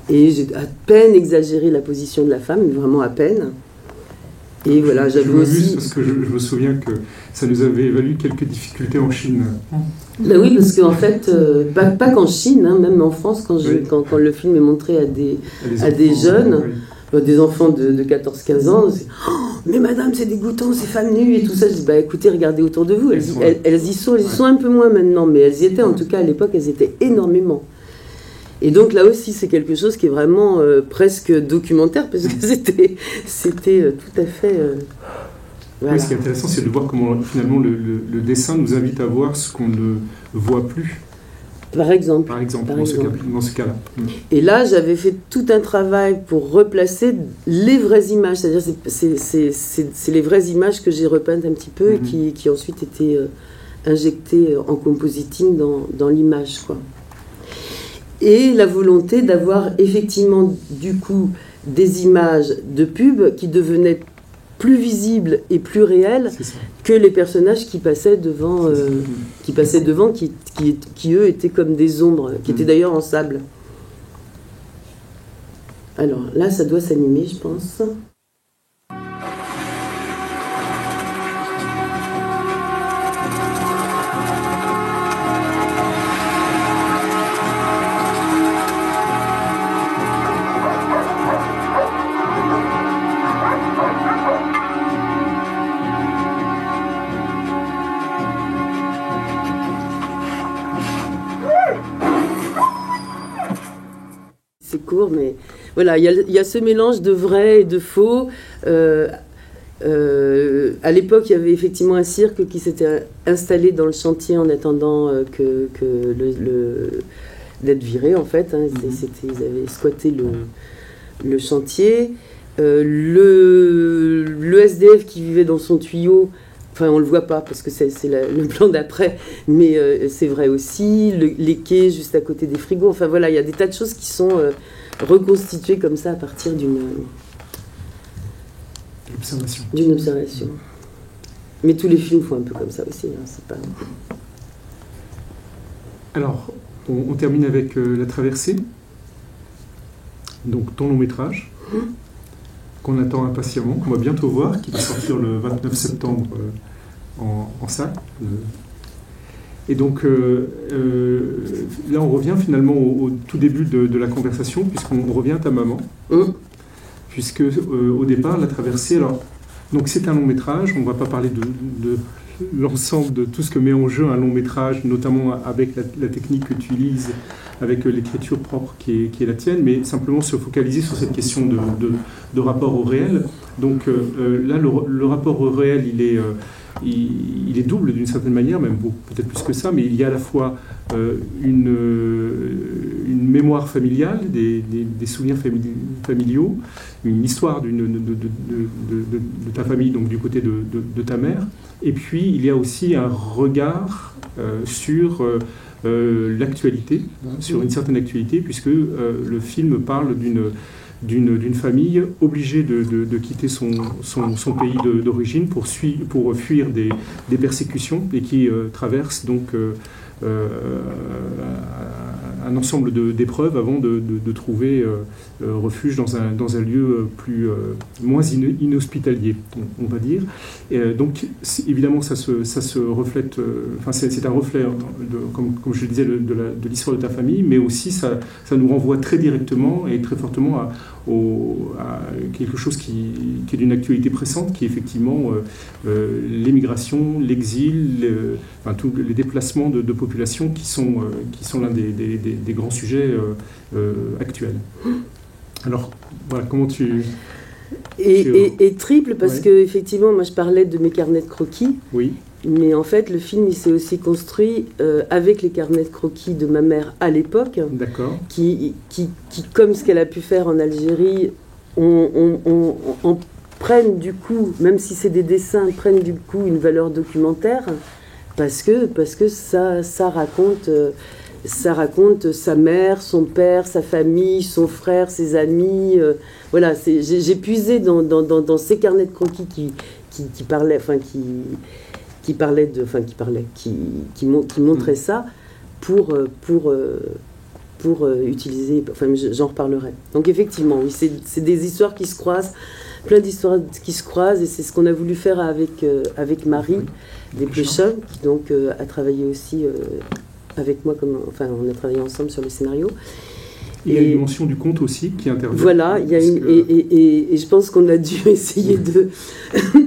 Et j'ai à peine exagéré la position de la femme, mais vraiment à peine. Et voilà, j'avais aussi... Parce que je me souviens que ça nous avait valu quelques difficultés en Chine. Ben oui, parce qu'en fait, pas qu'en Chine, hein, même en France, quand le film est montré à des jeunes, des enfants de 14-15 ans, c'est « Oh, mais madame, c'est dégoûtant, ces femmes nues et tout ça ». Je dis « Bah écoutez, regardez autour de vous, elles y sont un peu moins maintenant, mais elles y étaient, en tout cas à l'époque, elles étaient énormément ». Et donc là aussi, c'est quelque chose qui est vraiment presque documentaire, parce que c'était tout à fait... Voilà. Oui, ce qui est intéressant, c'est de voir comment finalement le dessin nous invite à voir ce qu'on ne voit plus. Par exemple. Dans ce cas-là. Et là, j'avais fait tout un travail pour replacer les vraies images. C'est-à-dire, c'est les vraies images que j'ai repeintes un petit peu et qui ensuite étaient injectées en compositing dans l'image, quoi. Et la volonté d'avoir effectivement, du coup, des images de pub qui devenaient plus visibles et plus réelles que les personnages qui passaient devant, qui eux étaient comme des ombres, qui étaient d'ailleurs en sable. Alors là, ça doit s'animer, je pense. C'est court, mais voilà, il y a ce mélange de vrai et de faux. À l'époque, il y avait effectivement un cirque qui s'était installé dans le chantier en attendant d'être viré, en fait. Hein. Ils avaient squatté le chantier. Le SDF qui vivait dans son tuyau, enfin on le voit pas parce que c'est le plan d'après, mais c'est vrai aussi, les quais juste à côté des frigos, enfin voilà, il y a des tas de choses qui sont reconstituées comme ça à partir d'une observation. Mais tous les films font un peu comme ça aussi, hein, c'est pas... Alors, on termine avec La Traversée, donc ton long métrage, qu'on attend impatiemment, qu'on va bientôt voir, qui va sortir le 29 septembre en salle. Et donc, là, on revient finalement au tout début de la conversation, puisqu'on revient à ta maman. Puisque, au départ, La Traversée, alors, donc c'est un long métrage, on ne va pas parler de l'ensemble de tout ce que met en jeu un long métrage, notamment avec la technique que tu utilises, avec l'écriture propre qui est la tienne, mais simplement se focaliser sur cette question de rapport au réel. Donc là, le rapport au réel, il est double d'une certaine manière, même peut-être plus que ça, mais il y a à la fois une mémoire familiale, des souvenirs familiaux, une histoire de ta famille, donc du côté de ta mère, et puis il y a aussi un regard sur l'actualité, sur une certaine actualité, puisque le film parle d'une famille obligée de quitter son pays d'origine pour fuir des persécutions et qui traverse donc un ensemble d'épreuves avant de trouver refuge dans un lieu moins inhospitalier, on va dire. Et donc évidemment ça se reflète, c'est un reflet, comme je le disais, de l'histoire de ta famille, mais aussi ça nous renvoie très directement et très fortement à quelque chose qui est d'une actualité pressante, qui est effectivement l'émigration, l'exil, tous les déplacements de populations qui sont l'un des grands sujets actuels. Alors, voilà, comment tu... Et triple, parce que effectivement, moi je parlais de mes carnets de croquis. Oui. Mais en fait, le film, il s'est aussi construit avec les carnets de croquis de ma mère à l'époque. D'accord. Qui comme ce qu'elle a pu faire en Algérie, on prennent du coup, même si c'est des dessins, prennent du coup une valeur documentaire, parce que ça raconte ça raconte sa mère, son père, sa famille, son frère, ses amis. Voilà, j'ai puisé dans ces carnets de croquis qui parlaient, enfin qui montraient ça pour utiliser. Enfin, j'en reparlerai. Donc effectivement, oui, c'est des histoires qui se croisent, plein d'histoires qui se croisent, et c'est ce qu'on a voulu faire avec Marie Desplechin, qui donc a travaillé aussi avec moi, on a travaillé ensemble sur le scénario. Il y a une dimension du conte aussi qui intervient. Voilà, il y a et je pense qu'on a dû essayer de...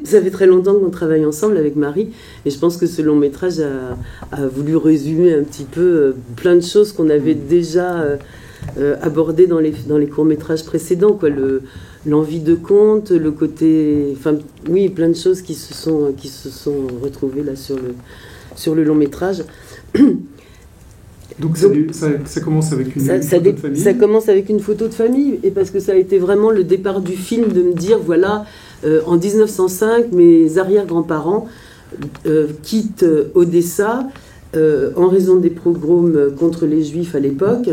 Ça fait très longtemps qu'on travaille ensemble avec Marie, et je pense que ce long métrage a voulu résumer un petit peu plein de choses qu'on avait déjà abordées dans les courts-métrages précédents, quoi. L'envie de conte, le côté... Enfin, oui, plein de choses qui se sont retrouvées là sur le long métrage. Donc ça commence avec une photo de famille. Ça commence avec une photo de famille, et parce que ça a été vraiment le départ du film, de me dire, voilà, en 1905, mes arrière-grands-parents quittent Odessa en raison des pogroms contre les Juifs à l'époque,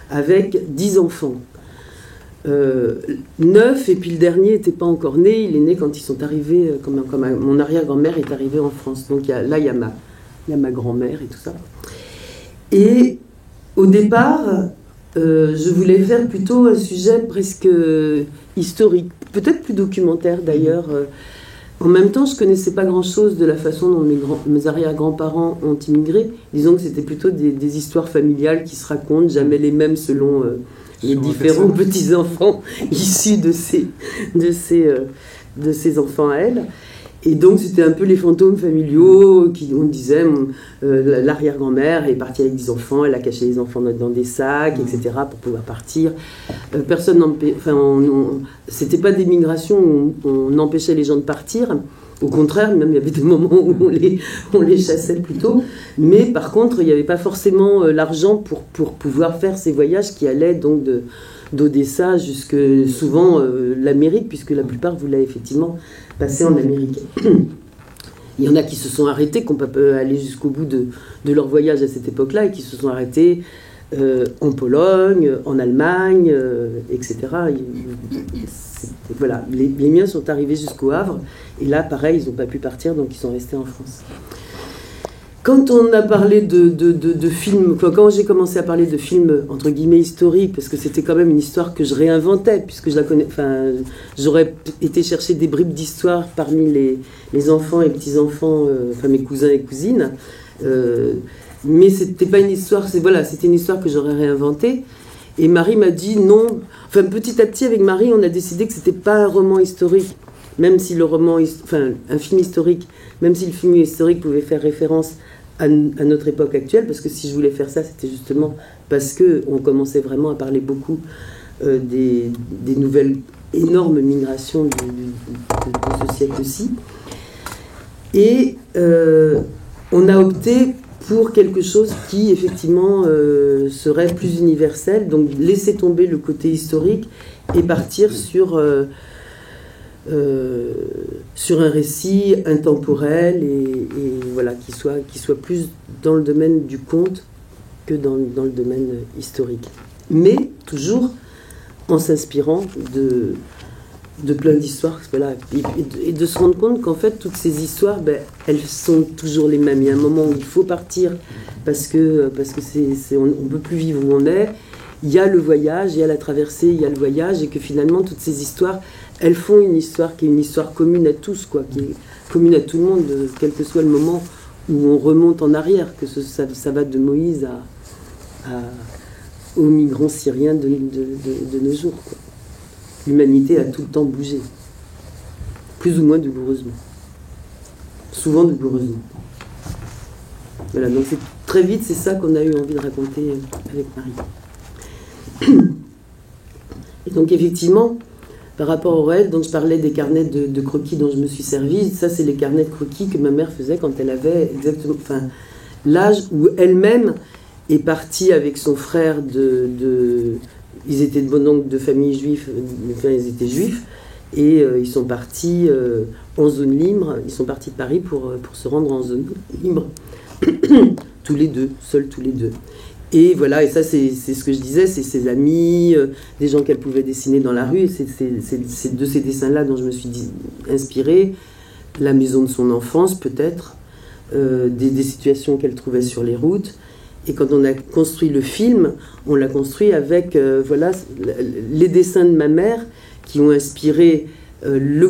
avec 10 enfants. 9, et puis le dernier n'était pas encore né, il est né quand ils sont arrivés, comme mon arrière-grand-mère est arrivée en France. Donc là, il y a ma grand-mère et tout ça. Et au départ, je voulais faire plutôt un sujet presque historique, peut-être plus documentaire d'ailleurs. En même temps, je ne connaissais pas grand-chose de la façon dont mes arrière-grands-parents ont immigré. Disons que c'était plutôt des histoires familiales qui se racontent, jamais les mêmes selon les différents petits-enfants issus de ces enfants à elle. Et donc, c'était un peu les fantômes familiaux, on disait, l'arrière-grand-mère est partie avec 10 enfants, elle a caché les enfants dans des sacs, etc., pour pouvoir partir. Personne n'empêchait, c'était pas des migrations où on empêchait les gens de partir. Au contraire, même il y avait des moments où on les chassait plutôt. Mais par contre, il n'y avait pas forcément l'argent pour pouvoir faire ces voyages qui allaient donc d'Odessa jusque souvent l'Amérique, puisque la plupart voulaient effectivement passer en Amérique. Il y en a qui se sont arrêtés, qui n'ont pas pu aller jusqu'au bout de leur voyage à cette époque-là, et qui se sont arrêtés en Pologne, en Allemagne, etc. Voilà, les miens sont arrivés jusqu'au Havre, et là, pareil, ils n'ont pas pu partir, donc ils sont restés en France. Quand on a parlé de films, quand j'ai commencé à parler de films entre guillemets historiques, parce que c'était quand même une histoire que je réinventais, puisque je la connais, j'aurais été chercher des bribes d'histoire parmi les enfants et petits-enfants, mes cousins et cousines, mais c'était pas une histoire, c'était une histoire que j'aurais réinventée. Et Marie m'a dit non. Enfin, petit à petit, avec Marie, on a décidé que c'était pas un roman historique, même si un film historique, même si le film historique pouvait faire référence à notre époque actuelle, parce que si je voulais faire ça, c'était justement parce qu'on commençait vraiment à parler beaucoup des nouvelles énormes migrations de ce siècle-ci. Et on a opté pour quelque chose qui, effectivement, serait plus universel, donc laisser tomber le côté historique et partir sur un récit intemporel et voilà, qui soit plus dans le domaine du conte que dans le domaine historique. Mais toujours en s'inspirant de plein d'histoires, voilà, et de se rendre compte qu'en fait toutes ces histoires, elles sont toujours les mêmes. Il y a un moment où il faut partir parce que on ne peut plus vivre où on est. Il y a le voyage, il y a la traversée, il y a le voyage, et que finalement toutes ces histoires, elles font une histoire qui est une histoire commune à tous, quoi, qui est commune à tout le monde, quel que soit le moment où on remonte en arrière, que ça va de Moïse aux migrants syriens de nos jours, quoi. L'humanité a tout le temps bougé, plus ou moins douloureusement, souvent douloureusement. Voilà, donc très vite, c'est ça qu'on a eu envie de raconter avec Marie. Et donc effectivement, par rapport au réel, donc je parlais des carnets de croquis dont je me suis servie. Ça, c'est les carnets de croquis que ma mère faisait quand elle avait exactement, l'âge où elle-même est partie avec son frère ils étaient donc de famille juive, ils étaient juifs, et ils sont partis en zone libre. Ils sont partis de Paris pour se rendre en zone libre, tous les deux, seuls tous les deux. Et voilà, et ça c'est ce que je disais, c'est ses amis, des gens qu'elle pouvait dessiner dans la rue, et c'est de ces dessins-là dont je me suis inspirée, la maison de son enfance peut-être, des situations qu'elle trouvait sur les routes. Et quand on a construit le film, on l'a construit avec voilà, les dessins de ma mère qui ont inspiré le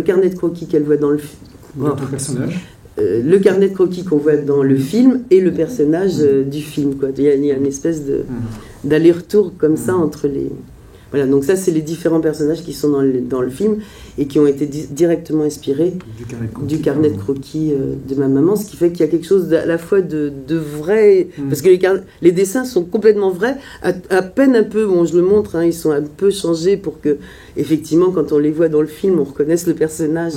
carnet de croquis qu'elle voit dans le film. Ton personnage. Le carnet de croquis qu'on voit dans le film et le personnage du film, quoi. Il y a une espèce d'aller-retour comme ça entre les... Voilà, donc ça, c'est les différents personnages qui sont dans le film et qui ont été directement inspirés du carnet de croquis de ma maman, ce qui fait qu'il y a quelque chose à la fois de vrai, parce que les dessins sont complètement vrais, à peine un peu, bon, je le montre, hein, ils sont un peu changés pour que, effectivement, quand on les voit dans le film, on reconnaisse le personnage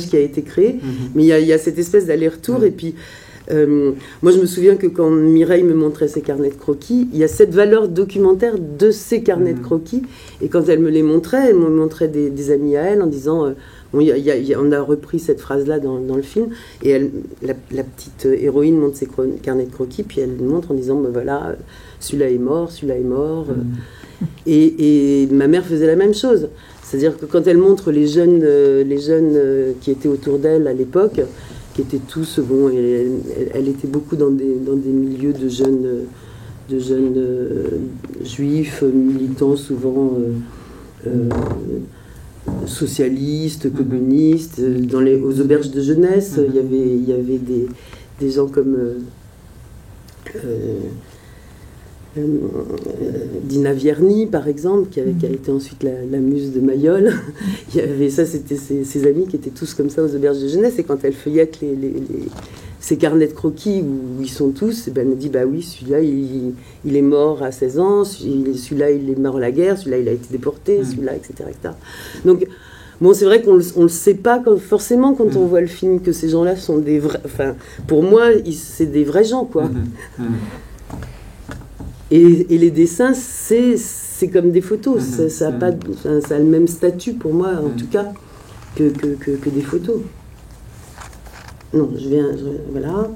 qui a été créé, mais il y a cette espèce d'aller-retour, et puis... moi, je me souviens que quand Mireille me montrait ses carnets de croquis, il y a cette valeur documentaire de ces carnets de croquis. Et quand elle me les montrait, elle me montrait des amis à elle en disant bon, on a repris cette phrase-là dans le film. Et la petite héroïne montre ses carnets de croquis, puis elle montre en disant ben voilà, celui-là est mort, celui-là est mort. Et ma mère faisait la même chose. C'est-à-dire que quand elle montre les jeunes qui étaient autour d'elle à l'époque, qui étaient tous, bon, elle était beaucoup dans des milieux de jeunes juifs, militants souvent socialistes, communistes, aux auberges de jeunesse, il y avait des gens comme Dina Vierny, par exemple, qui a été ensuite la muse de Mayol. Il y avait ça, c'était ses amis qui étaient tous comme ça aux auberges de jeunesse. Et quand elle feuillette ces carnets de croquis où ils sont tous, et ben elle me dit bah oui, celui-là il est mort à 16 ans, celui-là il est mort à la guerre, celui-là il a été déporté, celui-là, etc., etc. Donc bon, c'est vrai qu'on le sait pas forcément quand on voit le film que ces gens-là sont des vrais. Enfin, pour moi, c'est des vrais gens, quoi. Et les dessins, c'est comme des photos. Ça a le même statut pour moi, en tout cas, que des photos. Non, voilà.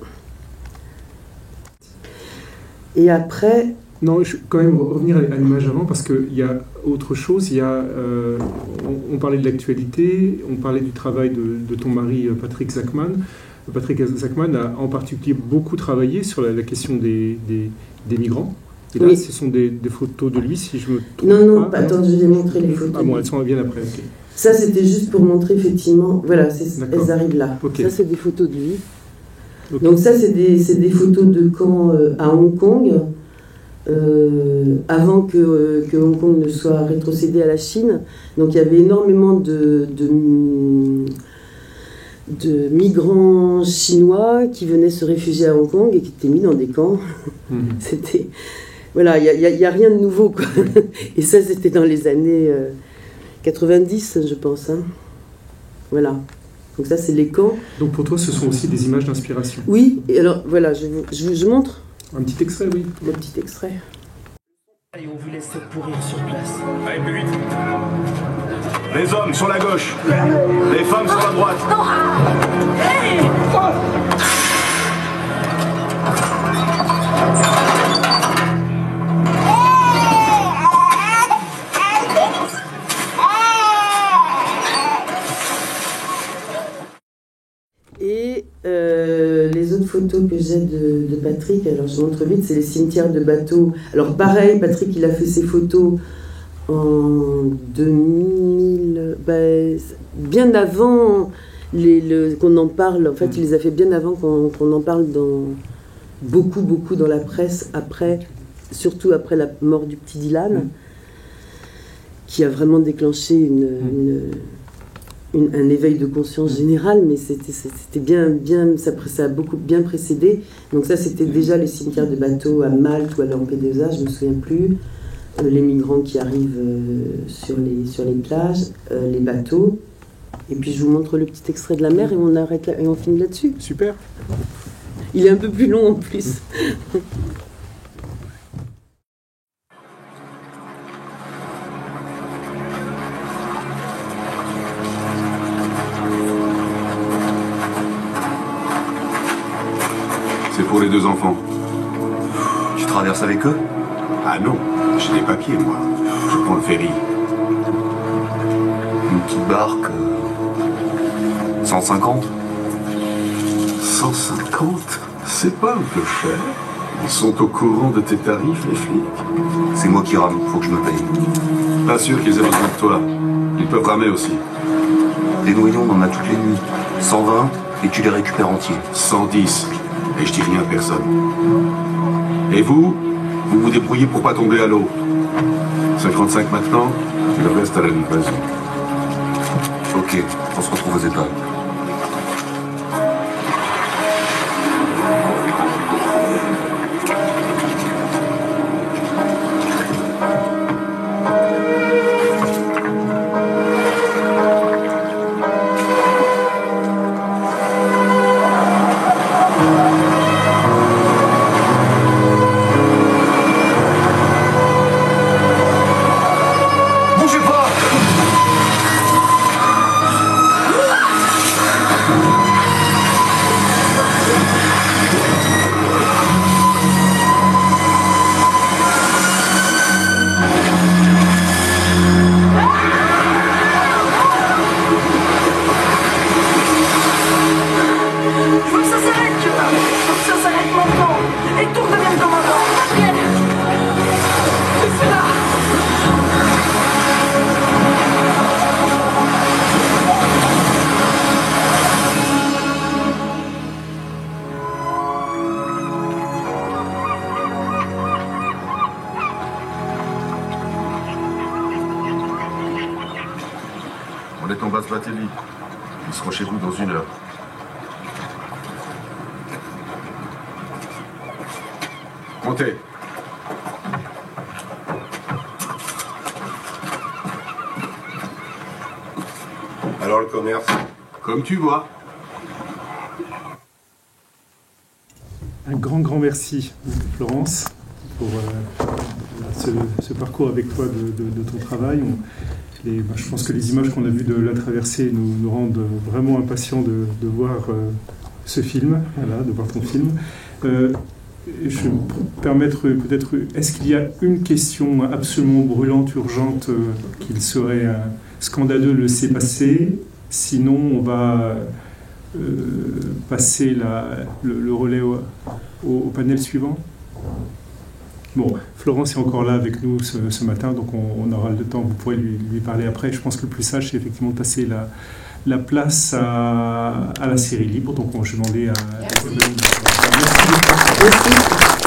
Et après... Non, je vais quand même revenir à l'image avant, parce qu'il y a autre chose. On parlait de l'actualité, on parlait du travail de ton mari, Patrick Zachman. Patrick Zachman a en particulier beaucoup travaillé sur la question des migrants. Et là, ce sont des photos de lui, si je me trompe pas. Non, attends, je vais montrer les photos. Ah bon, elles sont bien après, ok. Ça, c'était juste pour montrer, effectivement... Voilà, elles arrivent là. Okay. Ça, c'est des photos de lui. Okay. Donc ça, c'est des photos de camp à Hong Kong, avant que Hong Kong ne soit rétrocédé à la Chine. Donc il y avait énormément de migrants chinois qui venaient se réfugier à Hong Kong et qui étaient mis dans des camps. C'était... Voilà, il n'y a rien de nouveau, quoi. Et ça, c'était dans les années 90, je pense. Hein. Voilà. Donc ça, c'est les camps. Donc pour toi, ce sont aussi des images d'inspiration. Oui, et alors, voilà, je montre. Un petit extrait, oui. Un petit extrait. Et on vous laisse pourrir sur place. Allez, plus vite. Les hommes sur la gauche. Les femmes sur la droite. Et les autres photos que j'ai de Patrick, alors je montre vite, c'est les cimetières de bateaux. Alors pareil, Patrick, il a fait ses photos en 2000, bien avant qu'on en parle. En fait, il les a fait bien avant qu'on en parle beaucoup dans la presse, surtout après la mort du petit Dylan, qui a vraiment déclenché un éveil de conscience générale, mais c'était bien, ça a beaucoup bien précédé. Donc ça, c'était déjà les cimetières de bateaux à Malte ou à Lampedusa, je ne me souviens plus. Les migrants qui arrivent sur les plages, les bateaux. Et puis je vous montre le petit extrait de la mer et on arrête là, et on finit là-dessus. Super. Il est un peu plus long en plus. C'est pour les 2 enfants. Tu traverses avec eux? Ah non, j'ai des papiers, moi. Je prends le ferry. Une petite barque... 150? 150? C'est pas un peu cher. Ils sont au courant de tes tarifs, les flics. C'est moi qui rame, faut que je me paye. Pas sûr qu'ils aient besoin de toi. Ils peuvent ramer aussi. Des noyons, on en a toutes les nuits. 120, et tu les récupères entiers. 110. Et je dis rien à personne. Et vous vous débrouillez pour pas tomber à l'eau. 55 maintenant, et le reste à la livraison. Ok, on se retrouve aux épaves. On est en base Batelli. Ils seront chez vous dans 1 heure. Montez. Alors le commerce? Comme tu vois. Un grand merci, Florence, pour ce parcours avec toi de ton travail. Je pense que les images qu'on a vues de la traversée nous rendent vraiment impatients de voir ce film, voilà, de voir ton film. Je vais me permettre peut-être, est-ce qu'il y a une question absolument brûlante, urgente, qu'il serait scandaleux de laisser passer? Sinon, on va passer le relais au panel suivant. Bon, Florence est encore là avec nous ce matin, donc on aura le temps, vous pourrez lui parler après. Je pense que le plus sage, c'est effectivement de passer la place à la série libre. Donc je vais demander à... Merci.